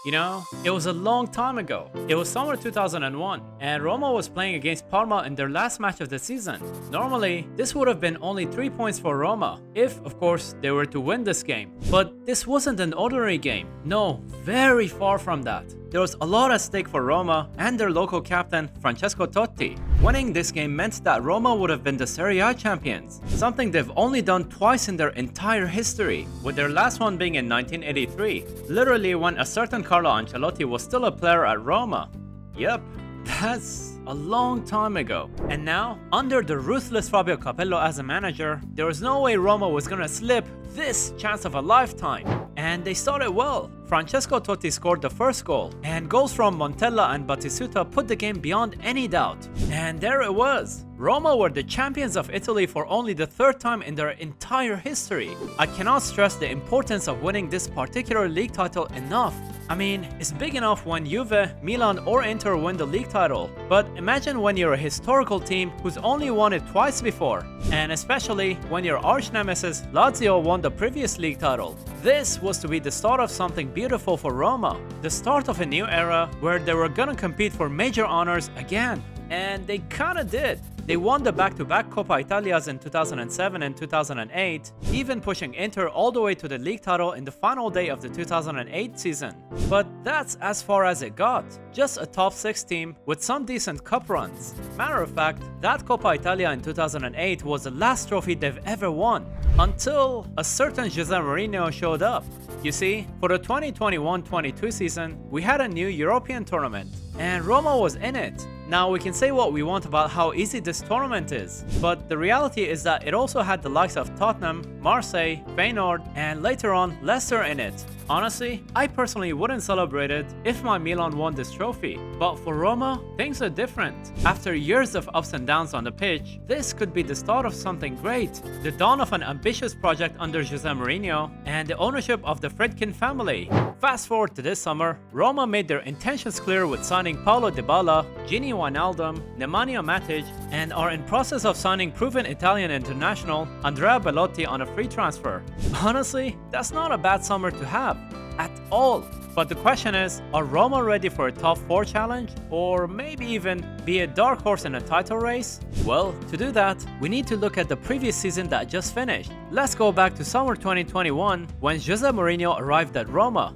You know, it was a long time ago. It was summer 2001, and Roma was playing against Parma in their last match of the season. Normally, this would have been only 3 points for Roma, if, of course, they were to win this game. But this wasn't an ordinary game. No, very far from that. There was a lot at stake for Roma and their local captain, Francesco Totti. Winning this game meant that Roma would have been the Serie A champions, something they've only done twice in their entire history, with their last one being in 1983, literally when a certain Carlo Ancelotti was still a player at Roma. Yep, that's a long time ago. And now, under the ruthless Fabio Capello as a manager, there was no way Roma was gonna slip this chance of a lifetime. And they started well. Francesco Totti scored the first goal, and goals from Montella and Batistuta put the game beyond any doubt. And there it was. Roma were the champions of Italy for only the third time in their entire history. I cannot stress the importance of winning this particular league title enough. I mean, it's big enough when Juve, Milan or Inter win the league title, but imagine when you're a historical team who's only won it twice before, and especially when your arch nemesis Lazio won the previous league title. This was to be the start of something beautiful for Roma, the start of a new era where they were gonna compete for major honors again. And they kinda did. They won the back-to-back Coppa Italias in 2007 and 2008, even pushing Inter all the way to the league title in the final day of the 2008 season. But that's as far as it got. Just a top 6 team with some decent cup runs. Matter of fact, that Coppa Italia in 2008 was the last trophy they've ever won, until a certain Jose Mourinho showed up. You see, for the 2021-22 season, we had a new European tournament, and Roma was in it. Now we can say what we want about how easy this tournament is, but the reality is that it also had the likes of Tottenham, Marseille, Feyenoord, and later on Leicester in it. Honestly, I personally wouldn't celebrate it if my Milan won this trophy, but for Roma, things are different. After years of ups and downs on the pitch, this could be the start of something great, the dawn of an ambitious project under Jose Mourinho, and the ownership of the Friedkin family. Fast forward to this summer, Roma made their intentions clear with signing Paulo Dybala, Gini Wijnaldum, Nemanja Matic, and are in process of signing proven Italian international Andrea Belotti on a free transfer. Honestly, that's not a bad summer to have, at all. But the question is, are Roma ready for a top 4 challenge? Or maybe even be a dark horse in a title race? Well, to do that, we need to look at the previous season that just finished. Let's go back to summer 2021 when Jose Mourinho arrived at Roma.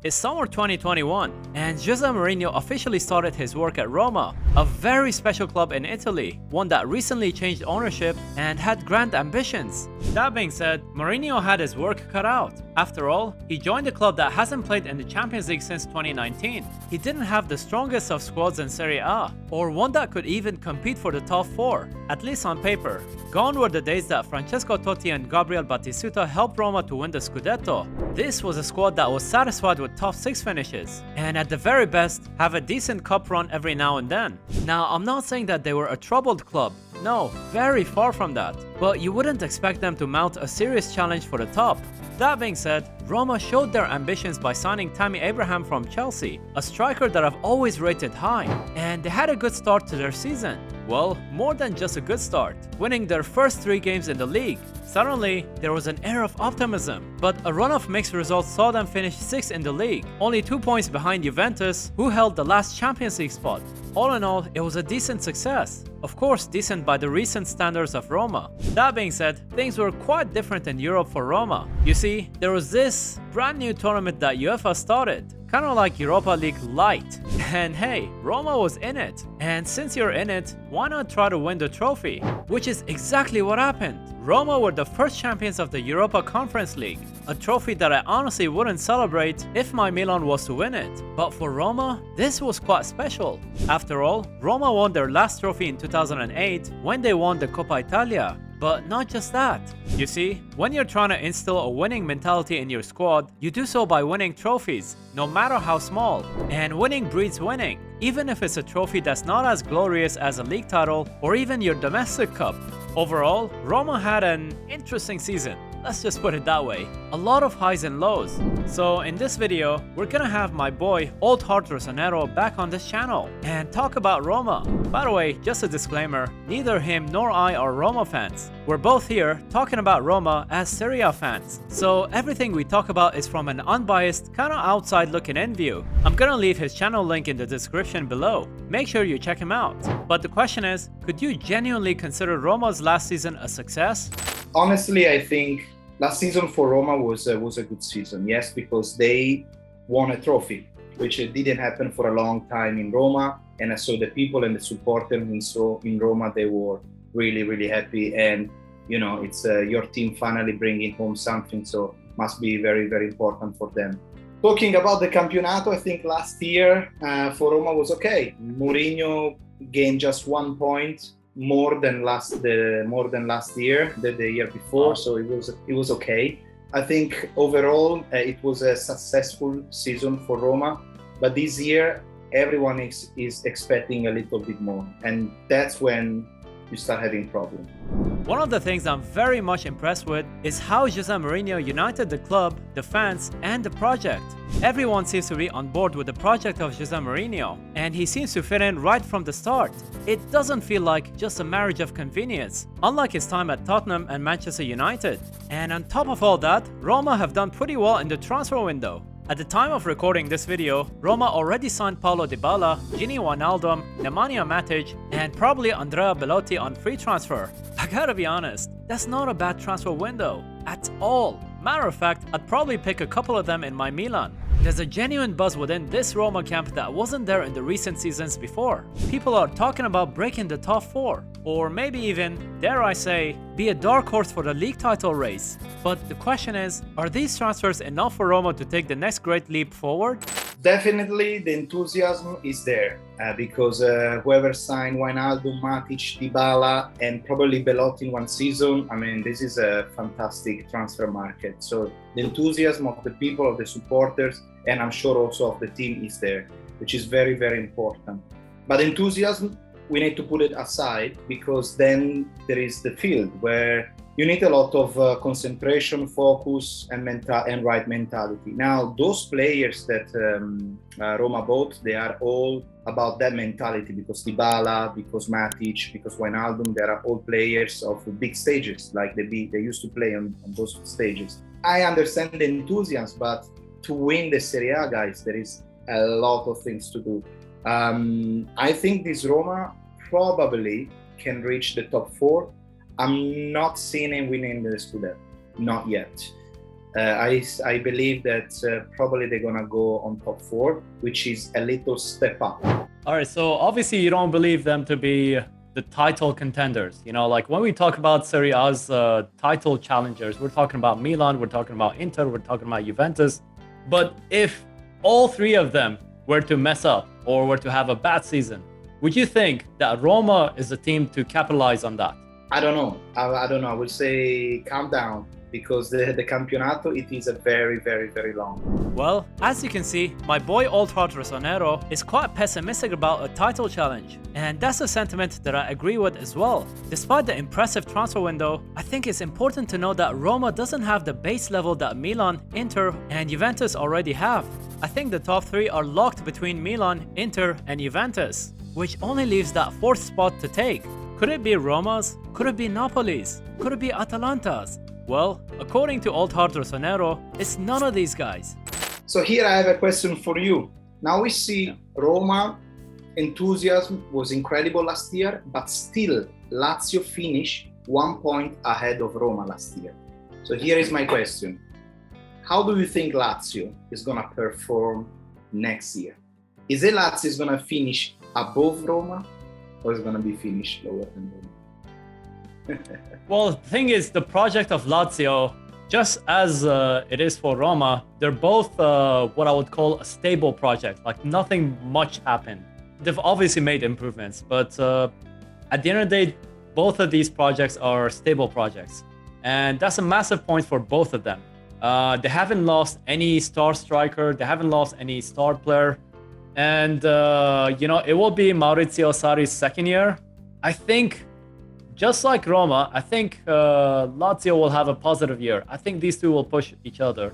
It's summer 2021, and Jose Mourinho officially started his work at Roma, a very special club in Italy, one that recently changed ownership and had grand ambitions. That being said, Mourinho had his work cut out. After all, he joined a club that hasn't played in the Champions League since 2019. He didn't have the strongest of squads in Serie A, or one that could even compete for the top 4, at least on paper. Gone were the days that Francesco Totti and Gabriel Batistuta helped Roma to win the Scudetto. This was a squad that was satisfied with top 6 finishes, and at the very best, have a decent cup run every now and then. Now, I'm not saying that they were a troubled club. No, very far from that. But you wouldn't expect them to mount a serious challenge for the top. That being said, Roma showed their ambitions by signing Tammy Abraham from Chelsea, a striker that I've always rated high, and they had a good start to their season. Well, more than just a good start, winning their first 3 games in the league. Suddenly, there was an air of optimism, but a run of mixed results saw them finish 6th in the league, only 2 points behind Juventus, who held the last Champions League spot. All in all, it was a decent success. Of course, decent by the recent standards of Roma. That being said, things were quite different in Europe for Roma. You see, there was this brand new tournament that UEFA started, kind of like Europa League Light. And hey, Roma was in it. And since you're in it, why not try to win the trophy? Which is exactly what happened. Roma were the first champions of the Europa Conference League, a trophy that I honestly wouldn't celebrate if my Milan was to win it. But for Roma, this was quite special. After all, Roma won their last trophy in 2008 when they won the Coppa Italia. But not just that. You see, when you're trying to instill a winning mentality in your squad, you do so by winning trophies, no matter how small. And winning breeds winning, even if it's a trophy that's not as glorious as a league title or even your domestic cup. Overall, Roma had an interesting season. Let's just put it that way. A lot of highs and lows. So in this video, we're gonna have my boy Old Heart Rosanero back on this channel and talk about Roma. By the way, just a disclaimer, neither him nor I are Roma fans. We're both here talking about Roma as Serie A fans, so everything we talk about is from an unbiased, kinda outside looking in view. I'm gonna leave his channel link in the description below. Make sure you check him out. But the question is, could you genuinely consider Roma's last season a success? Honestly, I think last season for Roma was a good season. Yes, because they won a trophy, which didn't happen for a long time in Roma. And so the people and the supporters in Roma, they were really happy. And you know, it's your team finally bringing home something, so must be very important for them. Talking about the Campionato, I think last year for Roma was okay. Mourinho gained just 1 point more than last year, the year before, so it was okay. I think overall it was a successful season for Roma, but this year everyone is expecting a little bit more, and that's when you start having problems. One of the things I'm very much impressed with is how Jose Mourinho united the club, the fans, and the project. Everyone seems to be on board with the project of Jose Mourinho, and he seems to fit in right from the start. It doesn't feel like just a marriage of convenience, unlike his time at Tottenham and Manchester United. And on top of all that, Roma have done pretty well in the transfer window. At the time of recording this video, Roma already signed Paulo Dybala, Gini Wijnaldum, Nemanja Matic, and probably Andrea Belotti on free transfer. I gotta be honest, that's not a bad transfer window at all. Matter of fact, I'd probably pick a couple of them in my Milan. There's a genuine buzz within this Roma camp that wasn't there in the recent seasons before. People are talking about breaking the top 4, or maybe even, dare I say, be a dark horse for the league title race. But the question is, are these transfers enough for Roma to take the next great leap forward? Definitely the enthusiasm is there because whoever signed Wijnaldum, Matic, Dybala, and probably Belotti in one season, I mean, this is a fantastic transfer market. So the enthusiasm of the people, of the supporters, and I'm sure also of the team is there, which is very important. But enthusiasm, we need to put it aside, because then there is the field where you need a lot of concentration, focus, and right mentality. Now, those players that Roma bought, they are all about that mentality, because Dybala, because Matic, because Wijnaldum, they are all players of big stages, like they used to play on those stages. I understand the enthusiasm, but to win the Serie A, guys, there is a lot of things to do. I think this Roma probably can reach the top 4. I'm not seeing him winning the Scudetto, not yet. I believe that probably they're gonna go on top 4, which is a little step up. All right, so obviously you don't believe them to be the title contenders. You know, like when we talk about Serie A's title challengers, we're talking about Milan, we're talking about Inter, we're talking about Juventus. But if all 3 of them were to mess up or were to have a bad season, would you think that Roma is the team to capitalize on that? I don't know. I don't know. I would say calm down, because the Campionato, it is a very long. Well, as you can see, my boy Old Heart Rossonero is quite pessimistic about a title challenge, and that's a sentiment that I agree with as well. Despite the impressive transfer window, I think it's important to know that Roma doesn't have the base level that Milan, Inter, and Juventus already have. I think the top 3 are locked between Milan, Inter, and Juventus, which only leaves that 4th spot to take. Could it be Roma's? Could it be Napoli's? Could it be Atalanta's? Well, according to Old Heart Rossonero, it's none of these guys. So here I have a question for you. Now we see Roma enthusiasm was incredible last year, but still Lazio finished 1 point ahead of Roma last year. So here is my question. How do you think Lazio is gonna perform next year? Is it Lazio is gonna finish above Roma, or is gonna be finished lower than Roma? Well, the thing is, the project of Lazio, just as it is for Roma, they're both what I would call a stable project. Like nothing much happened. They've obviously made improvements, but at the end of the day, both of these projects are stable projects. And that's a massive point for both of them. They haven't lost any star striker. They haven't lost any star player. And, you know, it will be Maurizio Sarri's 2nd year. I think, just like Roma, I think Lazio will have a positive year. I think these two will push each other.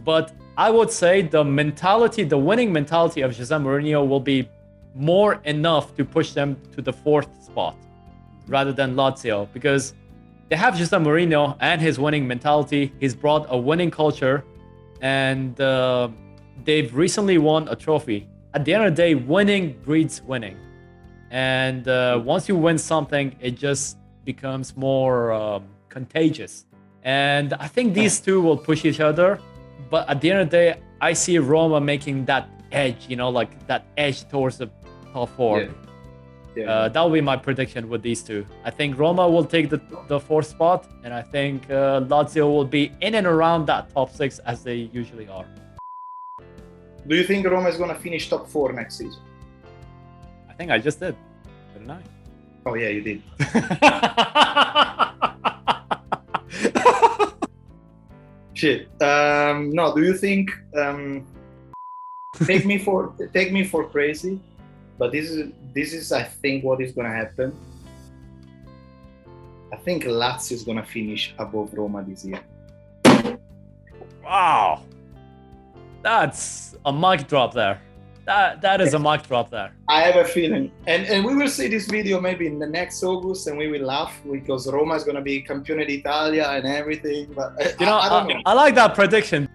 But I would say the mentality, the winning mentality of Jose Mourinho will be more enough to push them to the 4th spot rather than Lazio. Because they have Jose Mourinho and his winning mentality. He's brought a winning culture, and they've recently won a trophy. At the end of the day, winning breeds winning. And once you win something, it just becomes more contagious. And I think these two will push each other. But at the end of the day, I see Roma making that edge, like that edge towards the top four. That will be my prediction with these two. I think Roma will take the fourth spot, and I think Lazio will be in and around that top six as they usually are. Do you think Roma is going to finish top 4 next season? I think I just did, didn't I? Oh yeah, you did. Shit. No, do you think? Take me for crazy, but this is I think what is going to happen. I think Lazio is going to finish above Roma this year. Wow, that's a mic drop there. That is a mic drop there. I have a feeling, and we will see this video maybe in the next August, and we will laugh because Roma is going to be Campione d'Italia and everything. But I don't know. I like that prediction.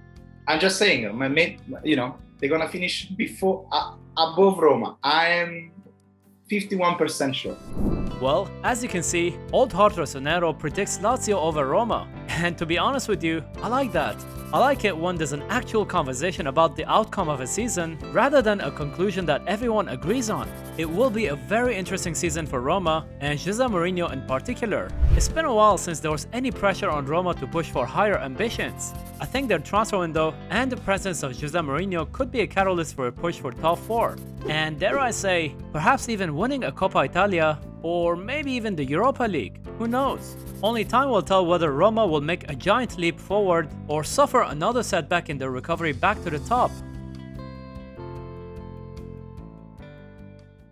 I'm just saying, they're going to finish above Roma. I am 51% sure. Well, as you can see, old heart Rossonero predicts Lazio over Roma. And to be honest with you, I like that. I like it when there's an actual conversation about the outcome of a season rather than a conclusion that everyone agrees on. It will be a very interesting season for Roma and Jose Mourinho in particular. It's been a while since there was any pressure on Roma to push for higher ambitions. I think their transfer window and the presence of Jose Mourinho could be a catalyst for a push for top 4. And dare I say, perhaps even winning a Coppa Italia or maybe even the Europa League. Who knows? Only time will tell whether Roma will make a giant leap forward or suffer another setback in their recovery back to the top.